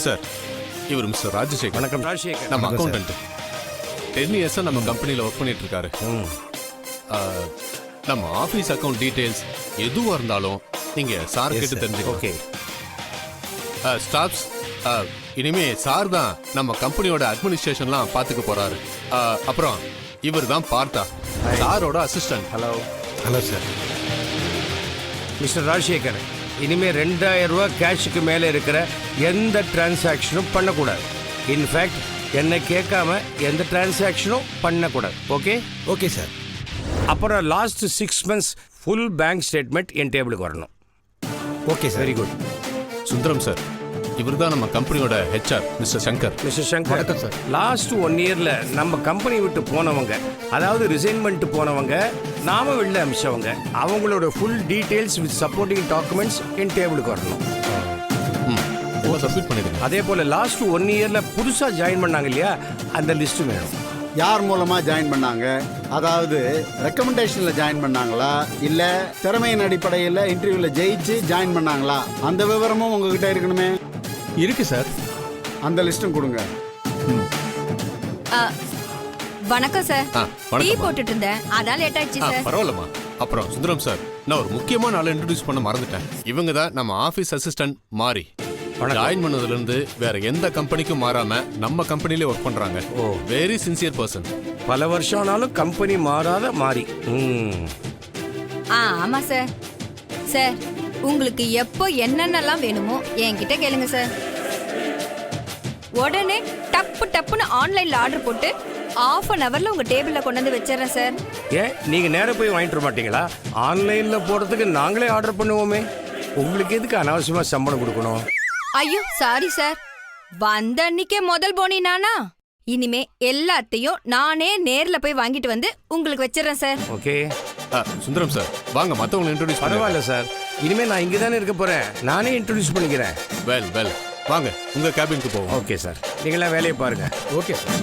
Sir, இவர் mister Rajasekar. வணக்கம் ராஜசேகர். நம்ம அக்கௌண்டன்ட். 10 இயர்ஸா நம்ம கம்பெனியில் ஒர்க் பண்ணிட்டு இருக்காரு. நம்ம ஆஃபீஸ் அக்கௌண்ட் டீடைல்ஸ் எதுவாக இருந்தாலும் நீங்க சார் கேட்டு தெரிஞ்சுக்கோங்க. ஓகே ஸ்டாஃப்ஸ், இனிமே சார் தான் நம்ம கம்பெனியோட அட்மினிஸ்ட்ரேஷன்லாம் பார்த்துக்க போறாரு. அப்புறம் இவர் தான் பார்த்தா சாரோட assistant. Hello. Hello sir. Mister Rajasekar, இனிமேல் 2000 ரூபாய் கேஷுக்கு மேலே இருக்கிற எந்த டிரான்சாக்ஷனும் பண்ணக்கூடாது. இன்ஃபேக்ட் என்னை கேட்காம எந்த டிரான்சாக்ஷனும் பண்ணக்கூடாது. ஓகே? Okay sir. அப்புறம் last 6 months full bank statement என் டேபிளுக்கு வரணும். Okay sir. Very good. Sundaram sir, இவர் தான் நம்ம கம்பெனியோட HR mister Shankar. Mister Shankar, வணக்கம் சார். லாஸ்ட் 1 yearல நம்ம கம்பெனி விட்டு போனவங்க, அதாவது ரிசைன்மெண்ட் போனவங்க, நாம வெளில அமிச்சவங்க, அவங்களோட full details with supporting documents என் டேபிளுக்கு வரணும். சப்மிட் பண்ணிடுங்க. அதே போல லாஸ்ட் 1 yearல புதுசா ஜாயின் பண்ணாங்க இல்லையா, அந்த லிஸ்ட் வேணும். யார் மூலமா ஜாயின் பண்ணாங்க, அதாவது ரெக்கமெண்டேஷன்ல ஜாயின் பண்ணாங்களா இல்ல திறமையின் அடிப்படையில் இன்டர்வியூல ஜெயிச்சு ஜாயின் பண்ணாங்களா, அந்த விவரமும் உங்ககிட்ட இருக்கணுமே. இருக்கு சார். அந்த லிஸ்டும் கொடுங்க. வணக்கம் சார். வணக்கம். டீ போட்டுட்டு இருந்தேன், அதான் லேட் ஆயிடுச்சு சார். பரவாயில்லம்மா. அப்புறம் சுந்தரம் சார், நான் ஒரு முக்கியமான ஆளை இன்ட்ரோடியூஸ் பண்ண மறந்துட்டேன். இவங்க தான் நம்ம ஆபீஸ் அசிஸ்டன்ட் மாறி. ஜாயின் பண்ணதுல இருந்து வேற எந்த கம்பெனிக்கும் மாறாம நம்ம கம்பெனிலே ஒர்க் பண்றாங்க. ஓ, வெரி சின்சியர் பர்சன். பல வருஷம் ஆனாலும் கம்பெனி மாறாத மாறி. ஆமா சார். சார், உங்களுக்கு எப்போ என்னென்னலாம் வேணுமோ என்கிட்ட கேளுங்க சார். உடனே டப்புன்னு ஆன்லைன்ல ஆர்டர் போட்டு ½ உங்க டேபிள்ல கொண்டு வந்து வச்சிடறேன் சார். ஏன் நீங்க நேரா போய் வாங்கிட்டு வர மாட்டீங்களா? ஆன்லைன்ல போடுறதுக்கு நாங்களே ஆர்டர் பண்ணுவோமே. உங்களுக்கு எதுக்கு அனாவசியமா சம்பளம் கொடுக்கணும்? ஐயோ சாரி சார், வந்த அன்னைக்கே முதல் போனி நானா? இனிமே எல்லாத்தையும் நானே நேர்ல போய் வாங்கிட்டு வந்து உங்களுக்கு வச்சிடறேன் சார். ஓகே. சுந்தரம் சார், வாங்க மத்தவங்களை இன்ட்ரோடியூஸ் பண்ணுங்க. பரவாயில்ல சார், இனிமே நான் இங்க தானே இருக்க போறேன், நானே இன்ட்ரோடியூஸ் பண்ணிக்கிறேன். வெல் வாங்க உங்க கேபினுக்கு போவோம். ஓகே சார், நீங்களாம் வேலையை பாருங்க. Okay sir.